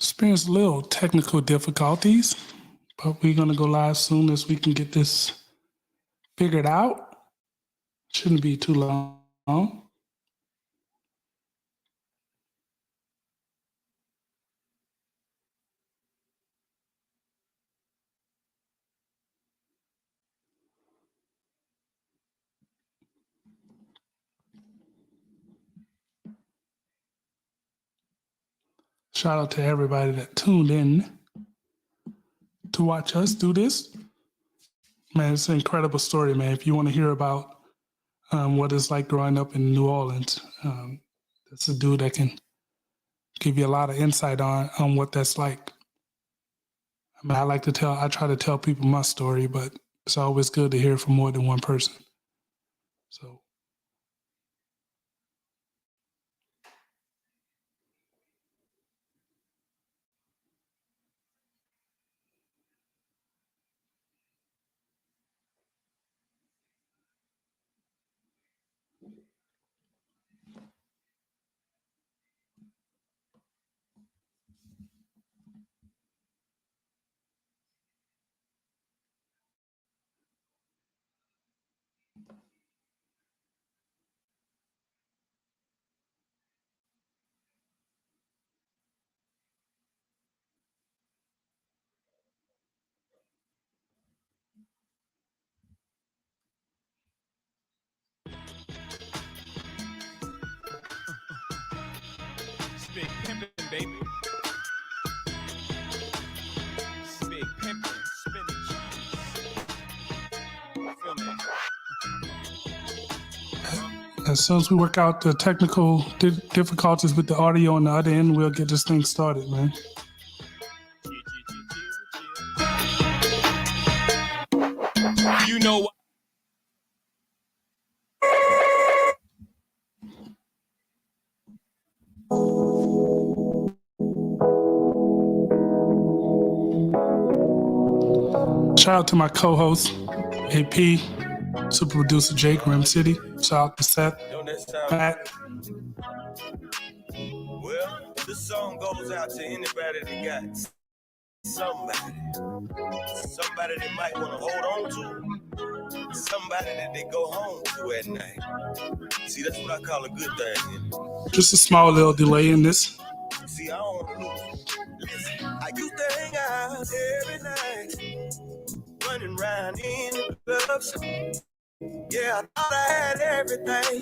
Experienced a little technical difficulties, but we're going to go live soon as we can get this figured out. Shouldn't be too long. Shout out to everybody that tuned in to watch us do this. Man, it's an incredible story, man. If you want to hear about what it's like growing up in New Orleans, that's a dude that can give you a lot of insight on what that's like. I mean, I try to tell people my story, but it's always good to hear from more than one person. So. Big pimpin', baby. Big pimpin', spinach. Feel me? As soon as we work out the technical difficulties with the audio on the other end, we'll get this thing started, man. You know what? Shout out to my co-host, AP, super producer Jake, Rim City. Shout out to Seth, Pat. Well, this song goes out to anybody that got somebody they might want to hold on to, somebody that they go home to at night. See, that's what I call a good thing. Just a small little delay in this. See, I don't want to lose. Listen, I used to hang out every night, running around in the clubs. Yeah, I thought I had everything.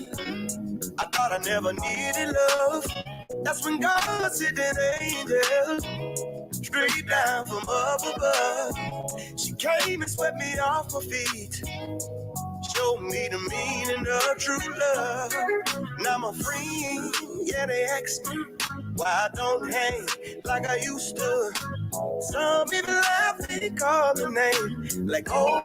I thought I never needed love. That's when God sent an angel straight down from up above. She came and swept me off my feet, showed me the meaning of true love. Now my friends, yeah, they ask me why I don't hang like I used to. Some people laugh, they call me names like oh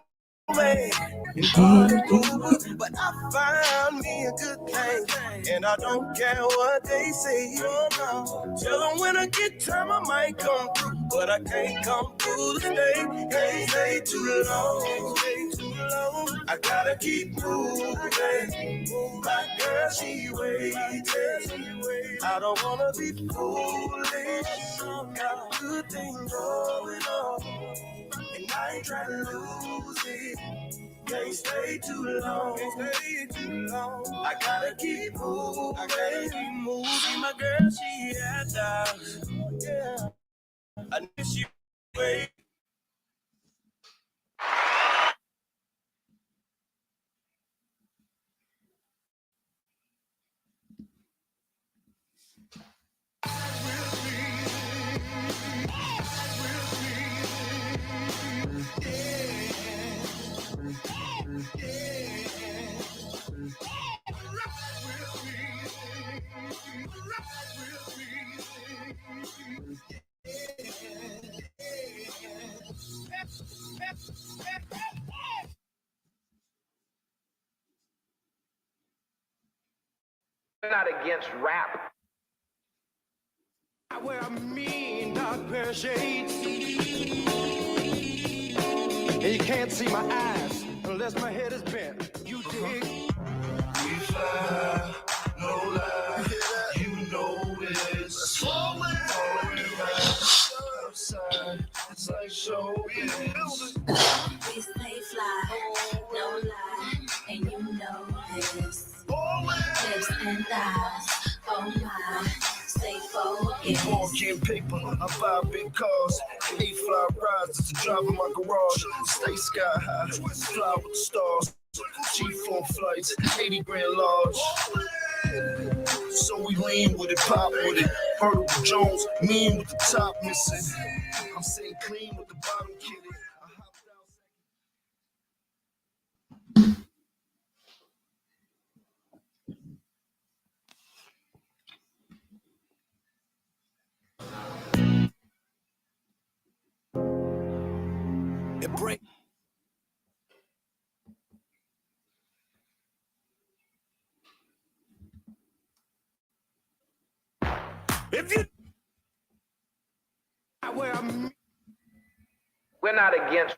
man and party pooper, but I found me a good thing, and I don't care what they say. Oh no, tell them when I get time I might come through, but I can't come through to stay. Can't stay too long, I gotta keep moving. My girl, she waiting. I don't wanna be foolish. Got a good thing going on, and I ain't trying to lose it. Can't stay too long. I gotta keep moving. My girl, she had doubts. Yeah, I knew she wait. Not against rap. I wear a mean dark pair of shades, and you can't see my eyes unless my head is bent. You dig? We fly, no lie, you know it's falling around. styles. Oh my, stay focused. Walking paper, I buy big cars. 8 fly rides to drive in my garage. Stay sky high, fly with the stars. G4 flights, 80 grand large. So we lean with it, pop with it. Vertical Jones, mean with the top missing. I'm saying clean with the bottom kitty. I hopped out. It break. If you where I'm We're not against.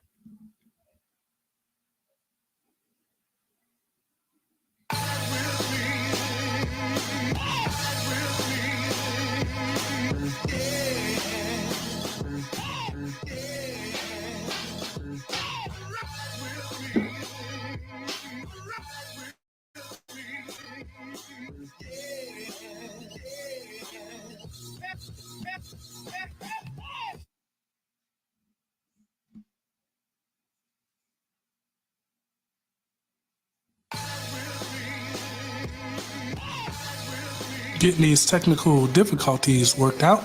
Getting these technical difficulties worked out,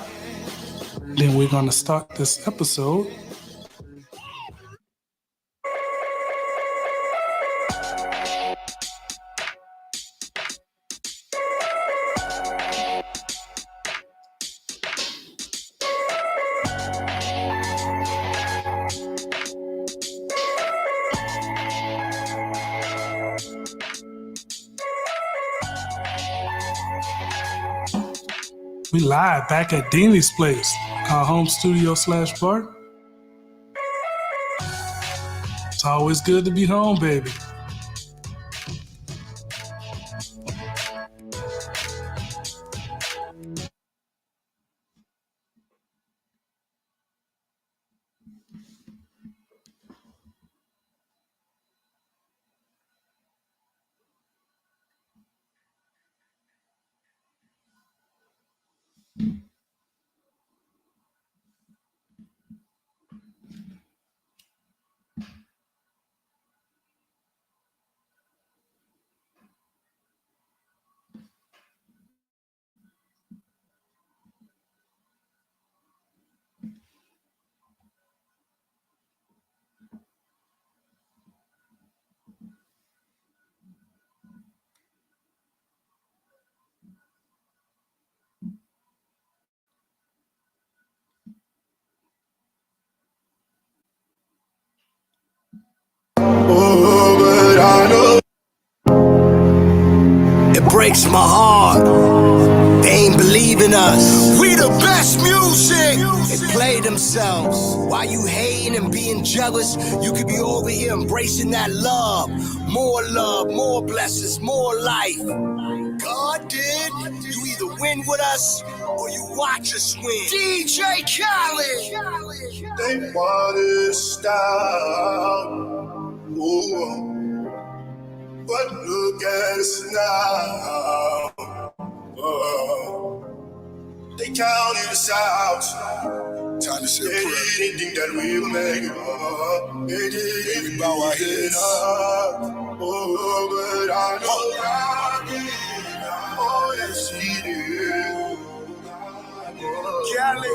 then we're going to start this episode. We live back at Deanie's place, our home studio / bar. It's always good to be home, baby. Oh, but I know it breaks my heart. They ain't believing us. We the best music. They play themselves. Why you hating and being jealous? You could be over here embracing that love, more blessings, more life. God did. You either win with us or you watch us win. DJ Khaled. They wanted to stop. Oh, but look at us now. Oh, they counted us out. Time to say a prayer. They didn't think that we would make it. They didn't bow our heads. Oh, but I know God did. Oh, yes, He did. Cali.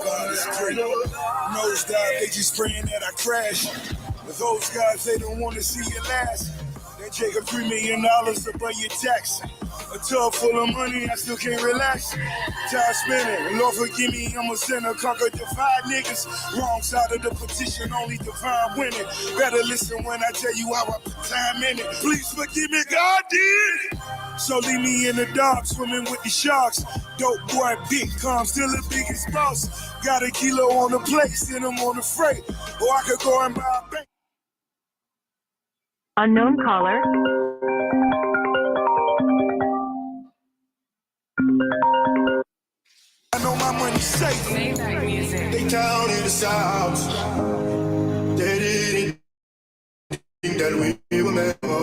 God is great. Nosedive, they just praying that I crash. But those guys, they don't want to see you last. They take up $3 million to pay your tax. A tub full of money, I still can't relax. Time spinning, Lord forgive me, I'm a sinner. Conquer divide niggas. Wrong side of the petition, only divine winning. Better listen when I tell you how I put time in it. Please forgive me, God did. So leave me in the dark, swimming with the sharks. Dope boy, big calm, still the biggest boss. Got a kilo on the plate, send them on the freight. Or I could go and buy a bank. Unknown caller. I know my money's safe. They counted us out. They didn't think that we would never.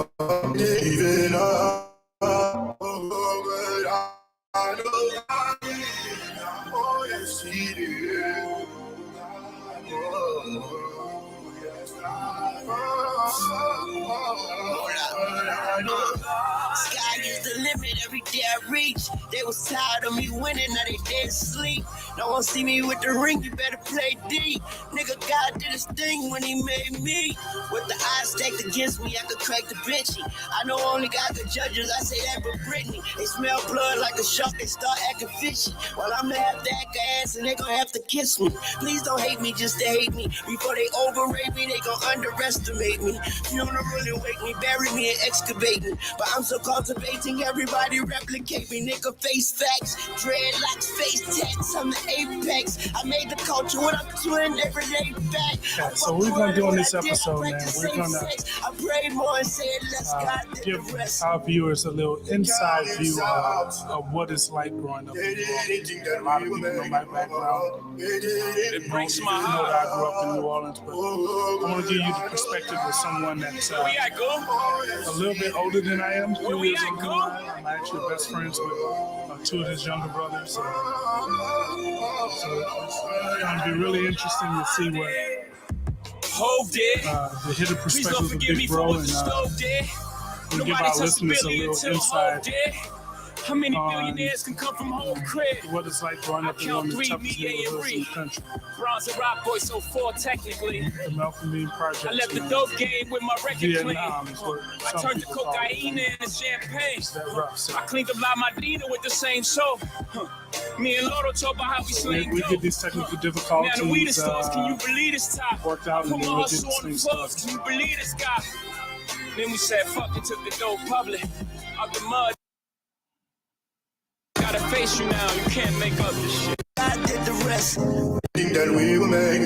Sky is the limit every day I reach. They was tired of me winning, now they dead asleep. No one see me with the ring, you better play D. Nigga, God did his thing when he made me. With the odds stacked against me, I could crack the bitchy. I know only God the judges, I say that but Britney. They smell blood like a shark, they start acting fishy. Well, I'ma have to act ass and they gon' have to kiss me. Please don't hate me just to hate me. Before they overrate me, they gon' underestimate me. Funeral and wake me, bury me and excavate me. But I'm so cultivating, everybody replicate me. Nigga, face facts, dreadlocks, face tats, I'm the apex. I made the culture what I'm doing every day back. Okay, so we're gonna do on this episode, man. We're gonna I prayed more and said, let's God did give the rest. our viewers a little inside view of what it's like growing up in New Orleans. A lot of people know my background. It breaks my You know heart. that I grew up in New Orleans, but I want to give you the perspective of someone that's Where we at, go? a little bit older than I am. Where we at, go? I'm actually best friends with two of his younger brothers. So it's going to be really interesting to see what Hove did. the hidden Please perspective don't of forgive me Big for Bro, what and the stove did. we'll give Nobody our touched listeners a Billy little until Hove insight did. How many on billionaires can come from Hove crib? what it's like growing up in one of the count toughest three, me, A, and neighborhoods in the Ree. country. Bronze and rock boy, so four technically. The Malcolm Dean Project. I left the dope game with my record Vietnam is clean. what I some turned the people call it. cocaine into champagne. It's that rough. So I cleaned up La Madina with the same soap. Me and Loro talk about how we we sling get dope. these technical Now the weed difficulties stores, can you believe this top? worked out, Put and then my we'll get hustle this on the thing floors, started. can you believe this guy? Then we said fuck it, took the dope public. Out the mud. Gotta face you now, you can't make up this shit. God did the rest. Think that we will make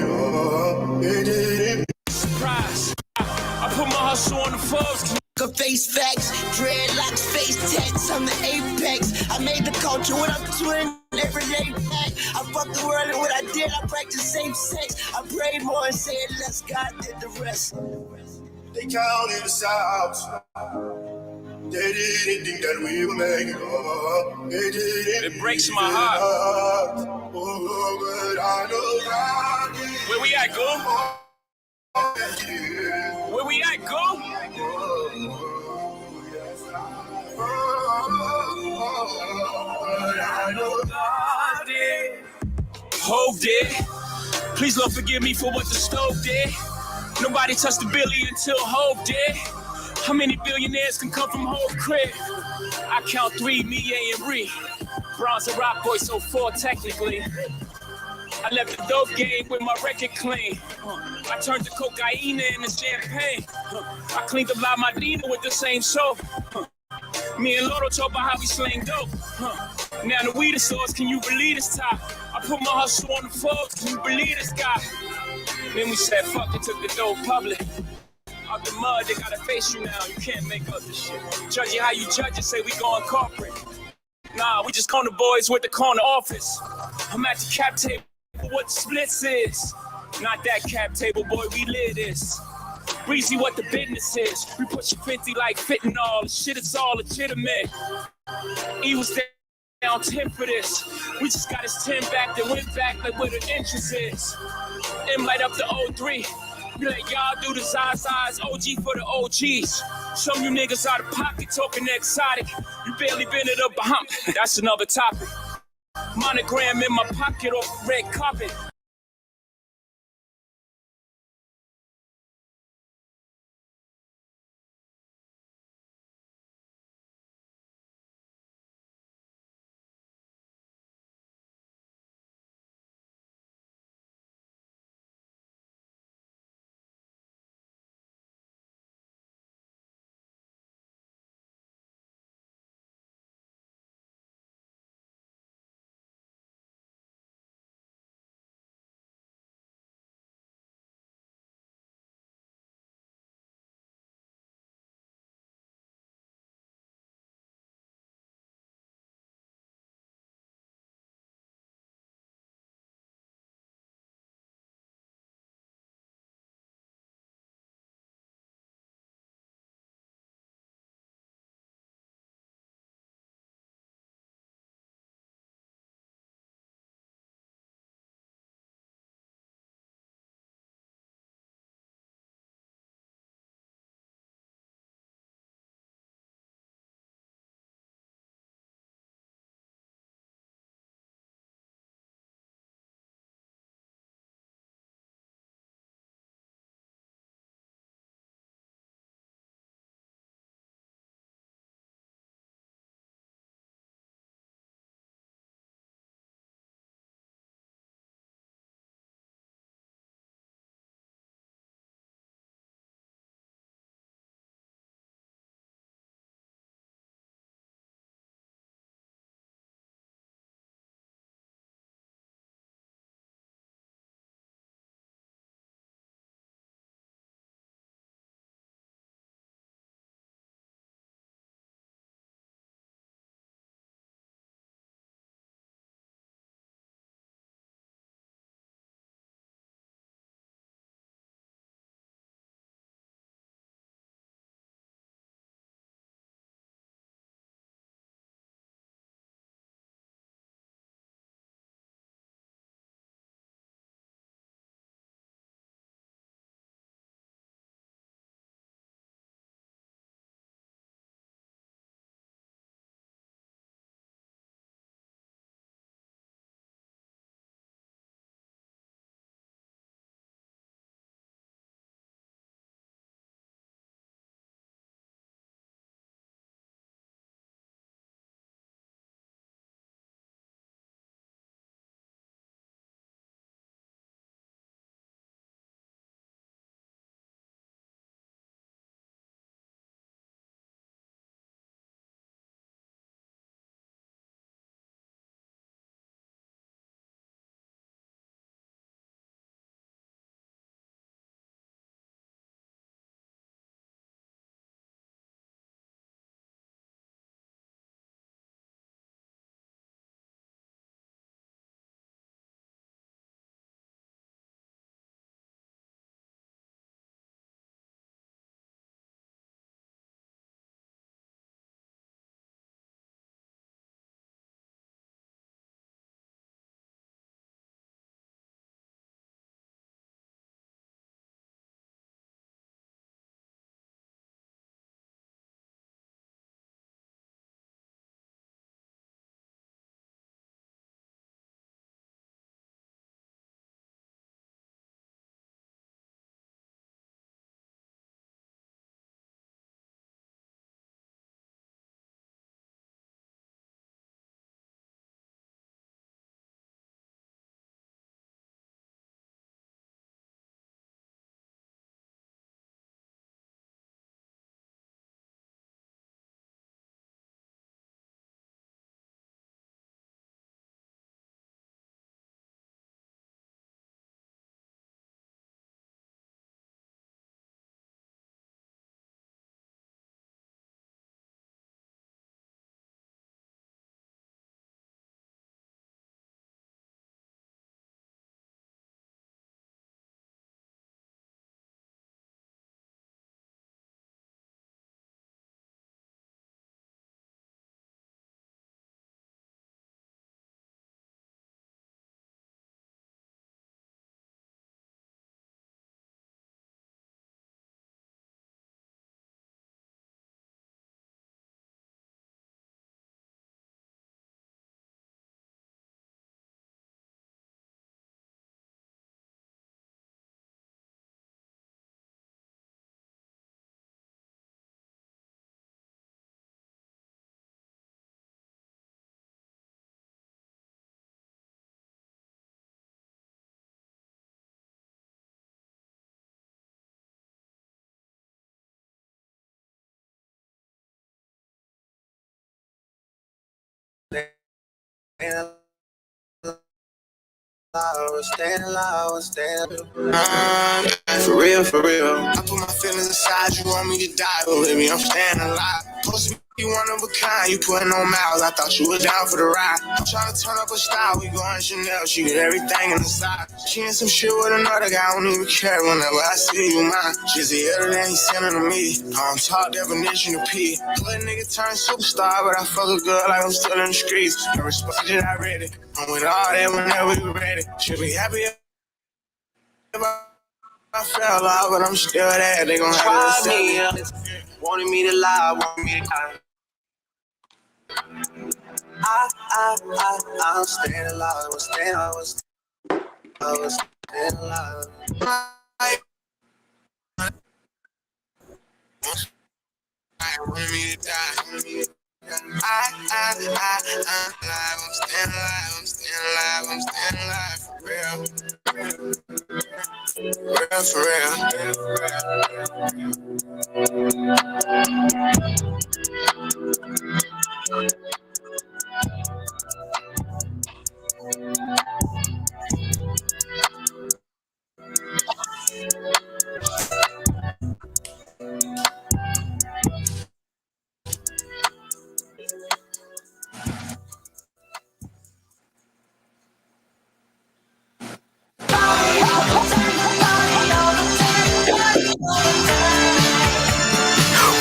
it. Surprise. I put my hustle on the floors, can Nigga, face facts, dreadlocks, face tats, I'm the apex. I made the culture what I'm doing every day back. I fucked the world and what I did, I practiced same sex. I prayed more and said less, God did the rest. They counted us out. They didn't think that we would make it. They didn't. It breaks my heart. But I know God did. Where we at, go? Where we at, go? Hove did. Please don't forgive me for what the stove did. Nobody touched the Billy until Hove did. How many billionaires can come from Hove crib? I count three, me, A, and Ree. Bronze and rock boy, so four technically. I left the dope game with my record clean. I turned the cocaine into champagne. I cleaned up La Madina with the same soap. Me and Loro talk about how we sling dope. Now the weed stores, can you believe this top? I put my hustle on the floors, can you believe this guy? Then we said fuck it, took the dope public. Out the mud, they gotta face you now, you can't make up this shit. Judge it how you judge it, say we going corporate. Nah, we just corner boys with the corner office. I'm at the cap table, what the splits is. Not that cap table, boy, we live this. Breezy, what the business is. We push 50 like fentanyl, the shit is all legitimate. He was down 10 for this. We just got his 10 back, then went back like where the interest is. M light up the 03. We let y'all do the Zazas, OG for the OGs. Some you niggas out of pocket talking exotic. You barely been it up behind. That's another topic. Monogram in my pocket off the red carpet. staying alive. For real. I put my feelings aside, you want me to die, but baby, I'm staying alive. Supposed to be one of a kind, you putting on miles, I thought you were down for the ride. I'm trying to turn up a style, we going Chanel, she get everything in the side. She in some shit with another guy, I don't even care whenever I see you mine. She's the other than he's sending to me, I'm top definition of P. Let a nigga turn superstar, but I fuck a girl like I'm still in the streets. I respect it, I read it, I'm with all that whenever we ready. Should be happy if I fell out, but I'm still there. They gon' have to me. Wanted me to lie, wanted me to die. I'm staying alive. I'm staying alive. Wanted me to die. I'm staying alive. For real. For real.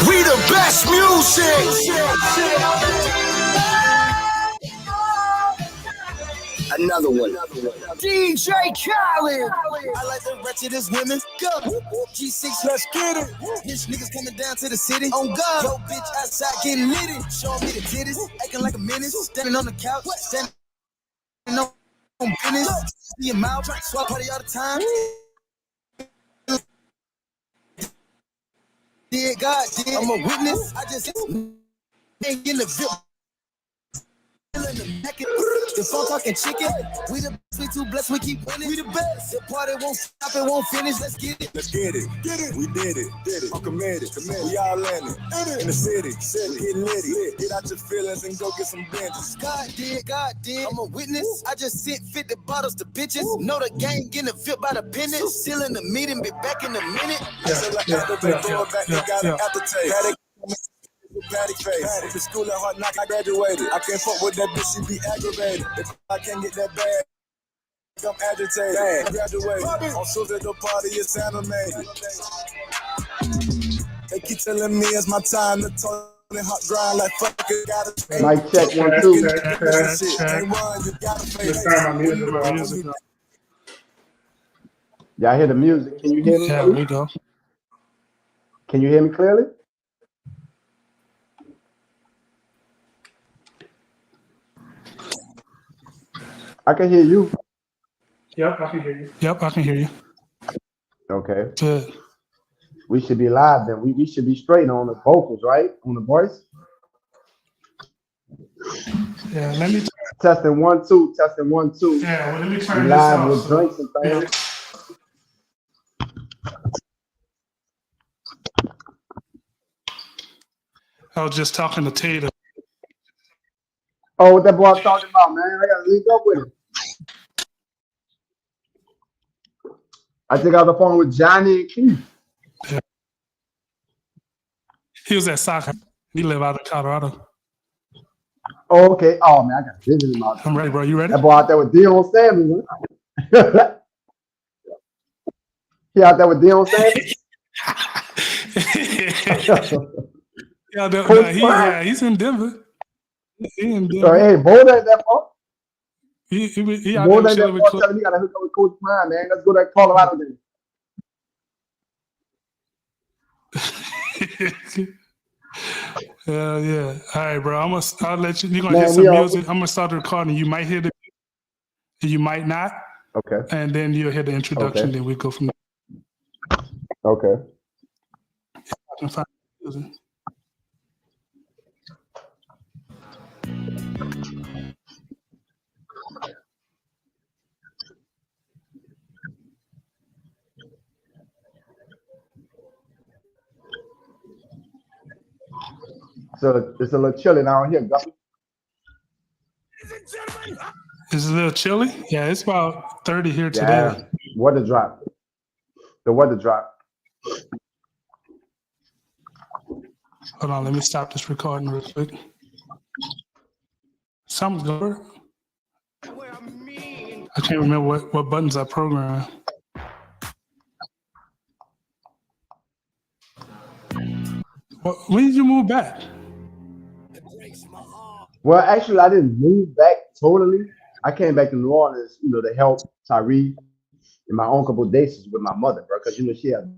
We the best music. Another one. DJ Khaled. I like the wretchedest women. Go. G6, let's get it. Bitch niggas coming down to the city. On God. Yo, bitch outside getting litty. Showing me the titties. Acting like a menace. Standing on the couch. Standing on business. See your mouth. Swap party all the time. Did God did. I'm a witness. I just ain't in the VIP. The phone talking chicken. We the best, we too blessed, we keep winning. We the best. The party won't stop, it won't finish. Let's get it. We did it. I'm committed. We all in it. In the city. Get litty. Get out your feelings and go get some benches. God did. I'm a witness. I just sent 50 bottles to bitches. Know the gang getting fit by the business. Still in the meeting, be back in a minute. Patty face. The school at hard knock, I graduated. I can't fuck with that bitch, she be aggravated. If I can't get that bag, I'm agitated. I graduated. On shows at the party, it's animated. They keep telling me it's my time to talk. Hot grind like fuck it, gotta Mic check 1 2. Y'all hear the music? Can you hear me? Yeah, we go. Can you hear me clearly? I can hear you. Yep, I can hear you. Okay. Good. We should be live then. We should be straight on the vocals, right? On the voice. Yeah, let me. Testing 1 2. Testing 1 2. Yeah, well, let me turn we this live off. with drinks and things. I was just talking to Tater. Oh, what that boy was talking about, man? I gotta link up with him. I think I was on the phone with Johnny and Keith. Yeah. He was at soccer. He live out of Colorado. Oh, okay. Oh man, I gotta visit him out there. I'm ready, bro. You ready? That boy out there with Dion Sanders. Huh? He out there with Dion Sanders. He's in Denver. He in Denver. So, hey, Bold ain't that far. He out Bold there ain't chilling that with far. Telling me gotta hook up with Coach Prime, man. Let's go to Colorado then. Yeah. All right, bro. I'll let you. You're gonna hear some music. I'm gonna start the recording. You might hear the music, you might not. Okay. And then you'll hear the introduction. Okay. Then we go from there. Okay. I can find music. So it's a little chilly down here, Guppy. Ladies and gentlemen, It's a little chilly. Yeah, it's about 30 here today. Yeah, weather drop. The weather drop. Hold on, let me stop this recording real quick. Something's going. I can't remember what buttons I programmed. When did you move back? Well, actually, I didn't move back totally. I came back to New Orleans, to help Tareen and my uncle Bodacious with my mother, bro, because she had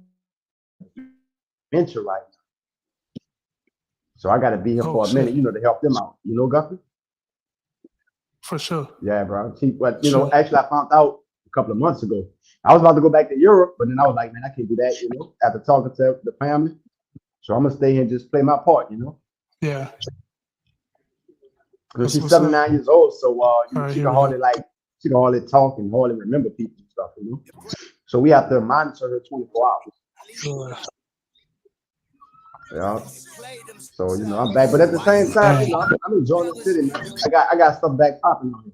dementia right now. So I got to be here for a minute, to help them out. Guppy? For sure. Yeah, bro. Actually, I found out a couple of months ago. I was about to go back to Europe, but then I was like, man, I can't do that, after talking to the family. So I'm going to stay here and just play my part, Yeah. Because she's 79 years old, so she can hardly talk and hardly remember people and stuff, So we have to monitor her 24 hours. Yeah. So I'm back, but at the same time, I'm enjoying the city, man. I got stuff back popping on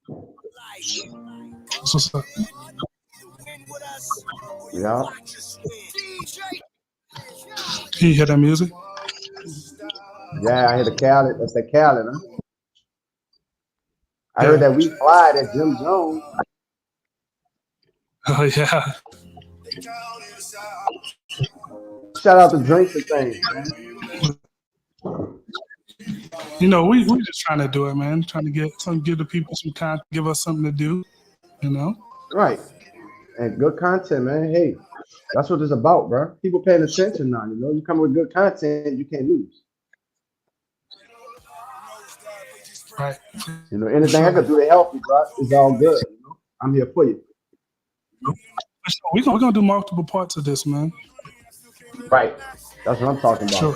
here. What's up? Yeah. Can you hear that music? Yeah, I hear the Cali. That's the Cali, huh? I heard that We Fly, that Jim Jones. Oh yeah. Shout out to Drinks and Things, man. We just trying to do it, man. Trying to give the people some content, give us something to do, Right. And good content, man. Hey, that's what it's about, bro. People paying attention now, You come with good content, you can't lose. Right. Anything I could do to help you, bro, is all good. I'm here for you. We're gonna do multiple parts of this, man. Right. That's what I'm talking about. Sure.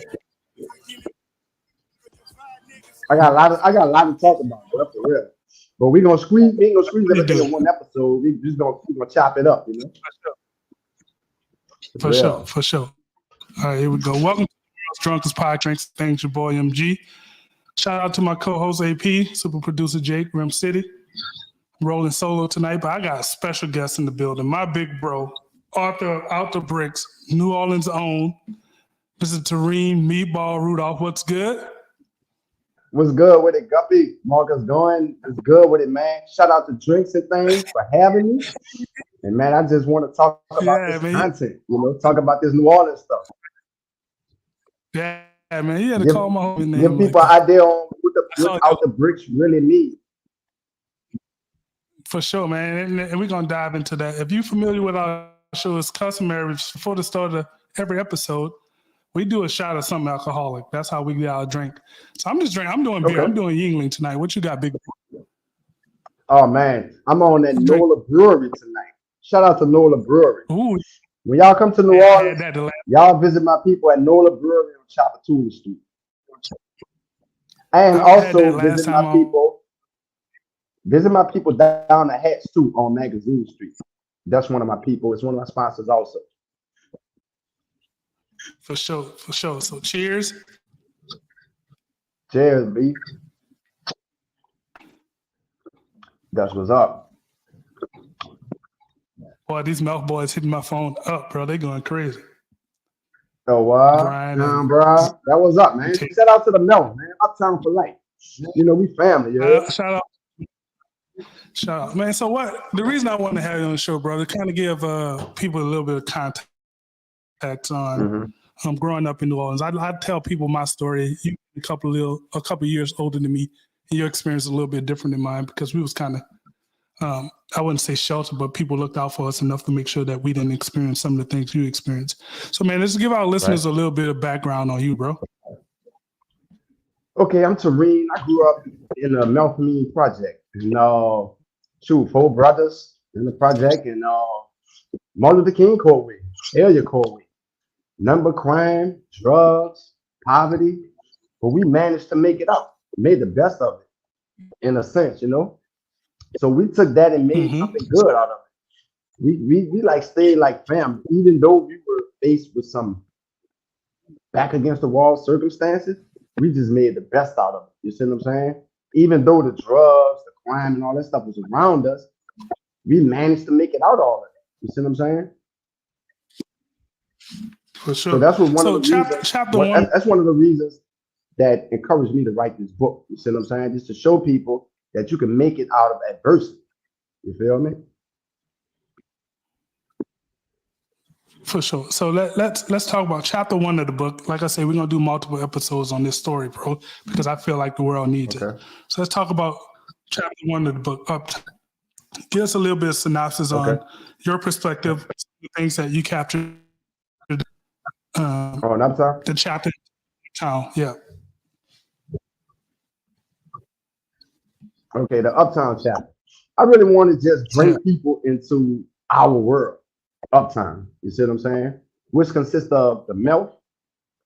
I got a lot to talk about, bro, for real. But we ain't gonna squeeze everything in one episode. We gonna chop it up, For sure. All right, here we go. Welcome to the World's Drunkest Podcast. Thanks, your boy MG. Shout out to my co-host AP, super producer Jake, Rim City. Rolling solo tonight, but I got a special guest in the building. My big bro, Arthur Out the Bricks, New Orleans' own, Mr. Tareen Meatball Rudolph. What's good? What's good with it, Guppy? Marcus going. What's good with it, man? Shout out to Drinks and Things for having me. And man, I just want to talk about this content, talk about this New Orleans stuff. Yeah, man, you had to call my homie name. Give people an idea on what Out the Bricks really mean. For sure, man. And we're going to dive into that. If you're familiar with our show, it's customary before the start of every episode, we do a shot of something alcoholic. That's how we get our drink. So I'm just drinking. I'm doing beer. I'm doing Yingling tonight. What you got, big bro? Oh, man. I'm on that NOLA Brewery tonight. Shout out to NOLA Brewery. Ooh. When y'all come to New Orleans, y'all visit my people at NOLA Brewery on Chapatula Street. And also visit my people down the Hats too on Magazine Street. That's one of my people. It's one of my sponsors also. For sure. So cheers. Cheers, B. That's what's up. Boy, these mouth boys hitting my phone up, bro. They going crazy. Oh, wow. Bro. That was up, man. Shout out to the Mel, man. Uptown for life. We family. Shout out, man. So the reason I wanted to have you on the show, brother, kind of give people a little bit of context on growing up in New Orleans. I tell people my story. You a couple years older than me, and your experience is a little bit different than mine because we was kind of, I wouldn't say sheltered, but people looked out for us enough to make sure that we didn't experience some of the things you experienced. So, man, let's give our listeners a little bit of background on you, bro. Okay, I'm Tareen. I grew up in the Melpomene Project. 4 brothers in the project, and Martin Luther King quote me, area quote me. Number crime, drugs, poverty, but we managed to make it up, made the best of it, in a sense, So we took that and made something good out of it. We like stayed like family, even though we were faced with some back against the wall circumstances. We just made the best out of it. You see what I'm saying? even though the drugs, the crime, and all that stuff was around us, we managed to make it out all of that. You see what I'm saying? For So sure. that's what one So of the reasons. chapter one. That's one of the reasons that encouraged me to write this book. You see what I'm saying? Just to show people that you can make it out of adversity. You feel me? For sure. So let's talk about chapter one of the book. Like I said, we're gonna do multiple episodes on this story, bro, because I feel like the world needs it. So let's talk about chapter one of the book. Give us a little bit of synopsis on your perspective, the things that you captured. On Uptown? The chapter town, yeah. Okay, the Uptown chapter. I really want to just bring people into our world, Uptown. You see what I'm saying? Which consists of the Melt,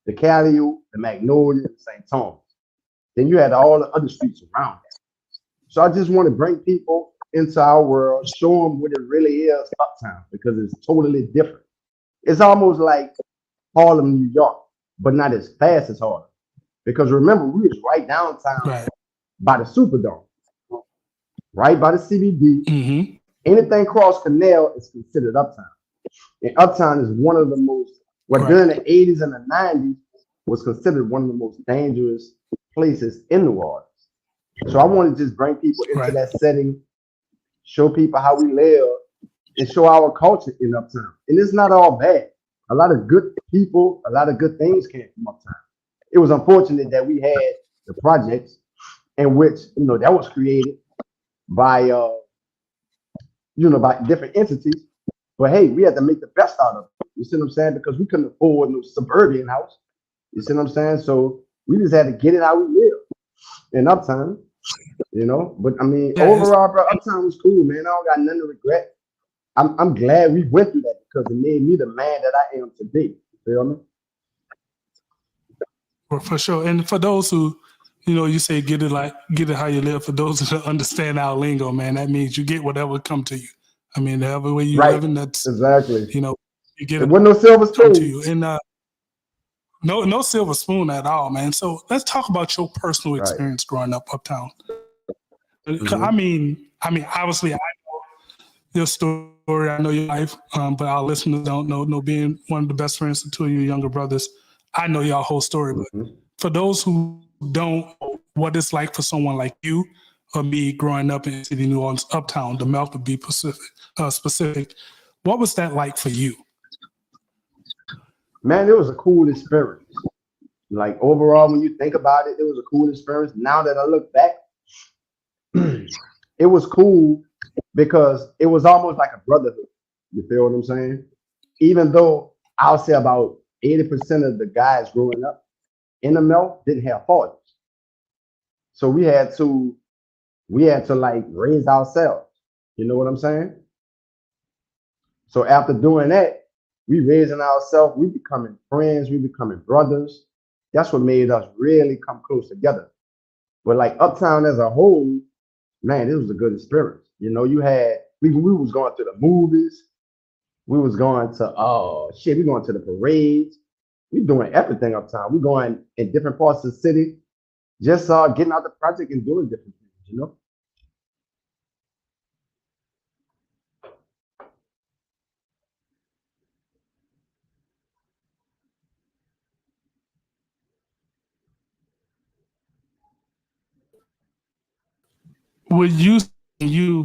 the Calio, the Magnolia, and St. Thomas. Then you had all the other streets around that. So I just want to bring people into our world, show them what it really is, Uptown, because it's totally different. It's almost like Harlem, New York, but not as fast as Harlem. Because remember, we was right downtown by the Superdome, right by the CBD. Mm-hmm. Anything cross canal is considered Uptown. And Uptown is one of the most, during the 80s and the 90s, was considered one of the most dangerous places in New Orleans. So I want to just bring people into that setting, show people how we live, and show our culture in Uptown. And it's not all bad. A lot of good people, a lot of good things came from Uptown. It was unfortunate that we had the projects in which, that was created by, by different entities. But hey, we had to make the best out of it. You see what I'm saying? Because we couldn't afford no suburban house. You see what I'm saying? So we just had to get it how we live in Uptown, But I mean, overall, bro, Uptown was cool, man. I don't got nothing to regret. I'm glad we went through that because it made me the man that I am today. You feel me? Well, for sure. And for those who, you say get it how you live. For those who understand our lingo, man, that means you get whatever come to you. I mean, however way you living, that's exactly. You get it. Wasn't no silver spoon to you, and no silver spoon at all, man. So let's talk about your personal experience growing up Uptown. Mm-hmm. I mean, obviously, I know your story, I know your life, but our listeners don't know. Being one of the best friends to two of your younger brothers, I know your whole story. But for those who don't know what it's like for someone like you or me growing up in City New Orleans, Uptown, the Melt to be specific, what was that like for you? Man, it was a cool experience. Like overall, when you think about it, it was a cool experience. Now that I look back, it was cool because it was almost like a brotherhood. You feel what I'm saying? Even though I'll say about 80% of the guys growing up in the Melt didn't have fathers. So we had to like raise ourselves. You know what I'm saying? So after doing that, we raising ourselves, we becoming friends, we becoming brothers. That's what made us really come close together. But like Uptown as a whole, man, it was a good experience. We was going to the movies. We was going to, we going to the parades. We doing everything Uptown. We going in different parts of the city, just getting out the project and doing different things, Would you a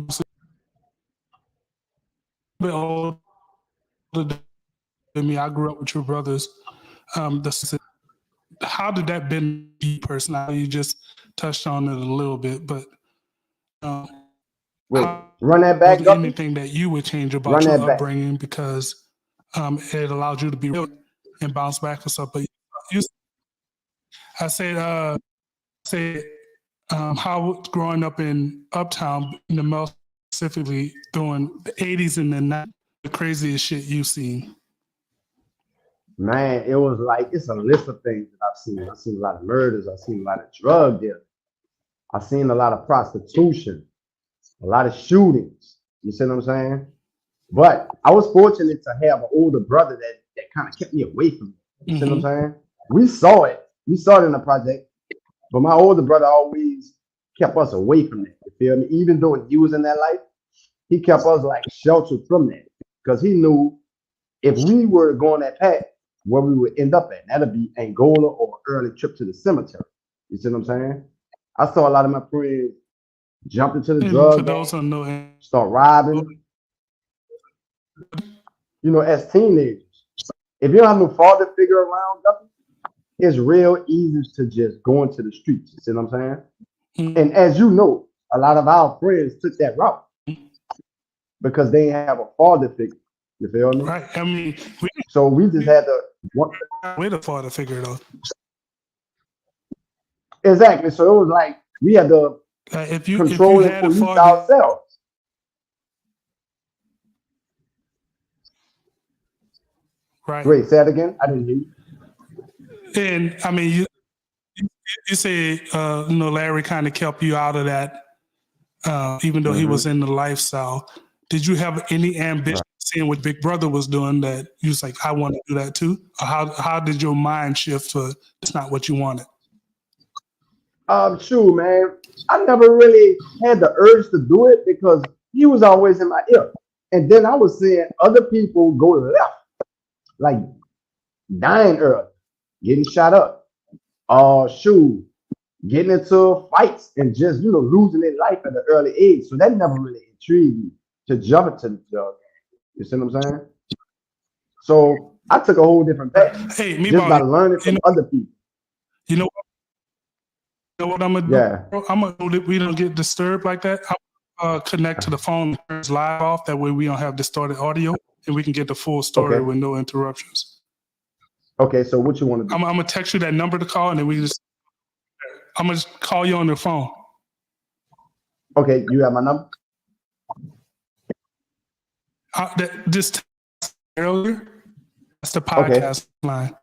bit older than me? I grew up with your brothers. How did that bend you personally? You just touched on it a little bit, but wait, run that back. Anything that you would change about your upbringing because it allowed you to be real and bounce back or something. I said, how growing up in Uptown, in the Melt specifically, during the 80s and the 90s, the craziest shit you've seen? Man, it was like, it's a list of things that I've seen. I've seen a lot of murders. I've seen a lot of drug dealing. I've seen a lot of prostitution, a lot of shootings. You see what I'm saying? But I was fortunate to have an older brother that kind of kept me away from it. You see what I'm saying? We saw it. We saw it in the project. But my older brother always kept us away from that. You feel me? Even though he was in that life, he kept us like sheltered from that because he knew if we were going that path, where we would end up at, that'd be Angola or early trip to the cemetery. You see what I'm saying? I saw a lot of my friends jump into the And drug for those game, who know, start robbing. You know, as teenagers, if you don't have no father figure around, nothing, it's real easy to just go into the streets. You see what I'm saying? And as you know, a lot of our friends took that route because they didn't have a father figure. You feel me? right? I mean, So we just had to we're the father figure though. exactly. So it was like we had to If you control and had a police father, ourselves. right? Wait, say that again. I didn't hear you. And I mean, you say you know, Larry kind of kept you out of that, even though he was in the lifestyle. Did you have any ambition seeing what Big Brother was doing that you was like, I want to do that too? Or how did your mind shift to it's not what you wanted? Shoot, man. I never really had the urge to do it because he was always in my ear. And then I was seeing other people go left, like dying early, getting shot up. Shoot, getting into fights and just, you know, losing their life at an early age. So that never really intrigued me to jump into the drug game. You see what I'm saying? So I took a whole different path Hey, me just by about learning from other people. you know what I'm gonna do? Yeah. I'm gonna do that we don't get disturbed like that. I'll connect to the phone turns live off. That way we don't have distorted audio and we can get the full story Okay. with no interruptions. Okay. So what you want to do? I'm gonna text you that number to call, and then I'm gonna just call you on the phone. Okay. You have my number? Just earlier, that's the podcast line.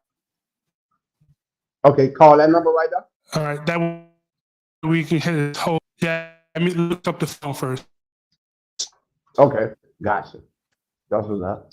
Okay. Call that number right now. All right, that way we can hit it whole. Yeah, let me look up the phone first. Okay. Gotcha. That's what's up.